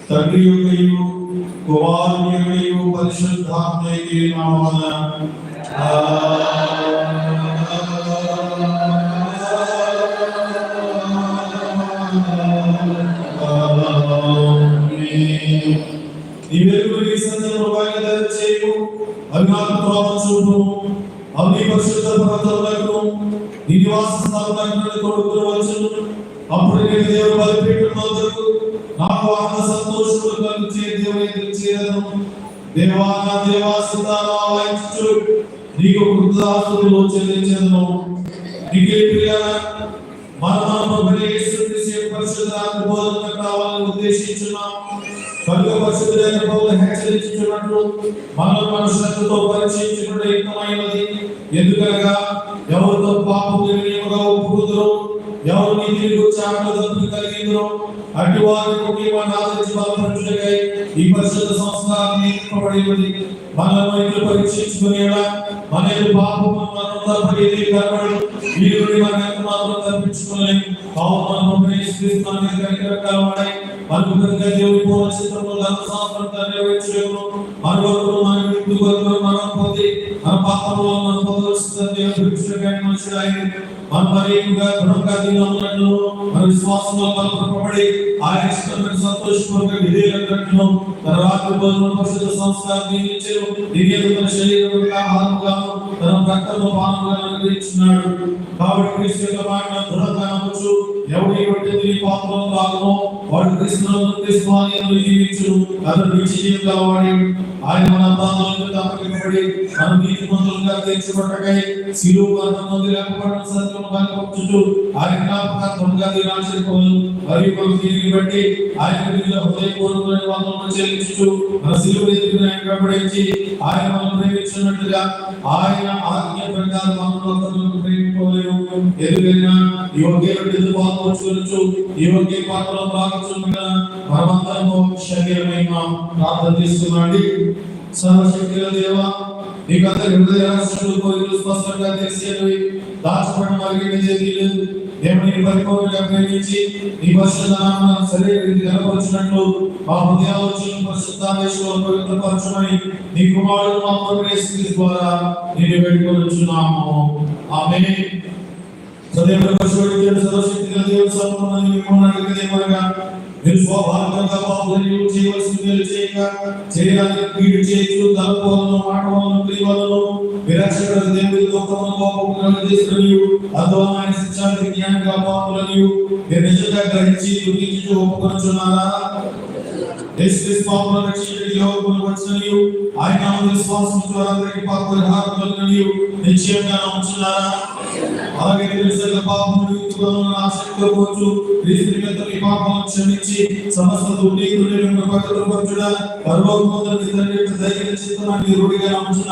తండ్రి యొక్కయు కుమారుని యొక్కయు పరిశుద్ధాత్మయు నామమున ఈ వెలుగుని సంతలో బయలుదేరచేయు అజ్ఞాతత్వం చూపు అన్ని పరిశుద్ధ పర్వతములకు నీ నివాస స్థానములకు తోడుకుని వచ్చును. అప్పుడు నేను దేవుని బలిపీఠం వద్దకు నాకు ఆనంద సంతోషములు కలిగించే దేవుని చేరను. దేవా నా దేవా సదావాయించు నీకు కృతజ్ఞతలు చెల్లించెదను. నీకే ప్రియాల మనము యేసుక్రీస్తు పరిశుద్ధాత్మ బోధన కావాలని ఉద్దేశించున్నాం. కనుక పరిశుద్ధులైన పౌలు హెచ్చరించుచున్నట్లు మనం మన శ్రద్ధతో పరీక్షించుకునే యుక్తమైనది. ఎందుకనగా ఎవరితో పాపము నిర్ణయముగా ఒప్పుకుందరో, ఎవరు నీతిని గురించి ఆనందం కలిగిందరో అటు వారికి ముఖ్యమైన ఆదరించి బలపరచుటకై ఈ పరిశుద్ధ సంస్కారం నియమింపబడి మనము ఇట్లు పరీక్షించుకునేలా మన పాపము మనం తప్పేది కనబడు వీరుని మన మాత్రం తప్పించుకోలేము. మనము యేసుక్రీస్తుని కనికరకాలమై అనుగ్రహంగా దేవుని పూర్ణ చిత్తములో ధర్మశాస్త్రం నెరవేర్చును. అనుభవం మన ఇంటికి మనం పొంది మన పాపములో మనం పొందవలసిన దేవుని భిక్షకైన మనుషుడైన మన మరీగా దృఢంగా దినములను మన విశ్వాసంలో బలపరచబడి ఆయన ఇష్టమైన సంతోషపూర్వక విధేయులైనట్లు తన రాత్రి భోజన పరిశుద్ధ సంస్కారం నియమించెను. దీని తన శరీరముగా ఆహారముగా తన రక్తములో పానముగా అనుగ్రహించినాడు. కాబట్టి క్రీస్తు యొక్క మాటను దృఢంగా నమ్ముచు ఎవడి బట్టి ఈ పాపంలో భాగమో వాడు క్రీస్తుని జీవించును. అతడు నిత్యజీవుగా వాడి ఆయన మన పాపములను తప్పింపబడి మన నీతిమంతులుగా తీర్చబడకై శిలువ మరణం పొంది లేకపోవడం సత్యము కనపరచుచు ఆయన జ్ఞాపకార్థముగా దీనాశింపను. మరియు మనం దీనిని బట్టి ఆయన హృదయపూర్వకమైన వందనములు చెల్లించుచు మన శిలువ ఎదుగున వెంబడించి ఆయన మనల్ని ప్రేమించినట్లుగా ఆయన ఆజ్ఞ ప్రకారం మనల్ని ప్రేమింపలేము. ఎదుగైనా ఈ ఒకే పాల్పంచుకొనొచ్చు ఈ ఒకే పాత్రలో భాగంగా మనమందరము శరీరమై ప్రార్థన చేస్తున్నాండి. సర్వశక్తిగల దేవా, నీకు అందరి హృదయ రహస్యాలు కోరికలు స్పష్టంగా తెలిసేవి. దాచబడిన వారికి లేదు. దేవుని పరిపూర్ణంగా ప్రేమించి నీ పరిశుద్ధ నామమును శరీరానికి కనపరచినట్లు మా హృదయాలోచనలను పరిశుద్ధాత్మలో పవిత్రపరచమని నీ కుమారుడు మా ప్రభు యేసుక్రీస్తు ద్వారా నిన్ను వేడుకొనుచున్నాము. ఆమేన్. సర్వశక్తిగల దేవుని సంపూర్ణ మిమ్మల్ని మీరు స్వభావంగా పాపములను చేయవలసిన మేలు చేయక శరీరానికి కీడు చేయొచ్చు తలపోలను మాటలను క్రియలను విరక్షణ దేవుని లోకమును పాపములను చేసుకుని అద్భుతమైన శిక్షానికి జ్ఞానంగా పాపములను మీరు నిజంగా గ్రహించి దుఃఖించి ఒప్పుకొనుచున్నారా? యేసుక్రీస్తు పాపములను రక్షించే యోగమును వచ్చినయు ఆయన నామమున విశ్వాసం వారందరికీ పాప పరిహారం కలుగునయు నిశ్చయంగా నమ్ముచున్నారా? అలాగే నిజంగా పాపములను ఆశించవచ్చు క్రీస్తు మీద మీ పాపములను క్షమించి సమస్త దుర్నీతులను పవిత్రపరచుట పరలోకమందు తండ్రి ధైర్య చిత్తమును రూఢిగా నమ్ముచున్నారా?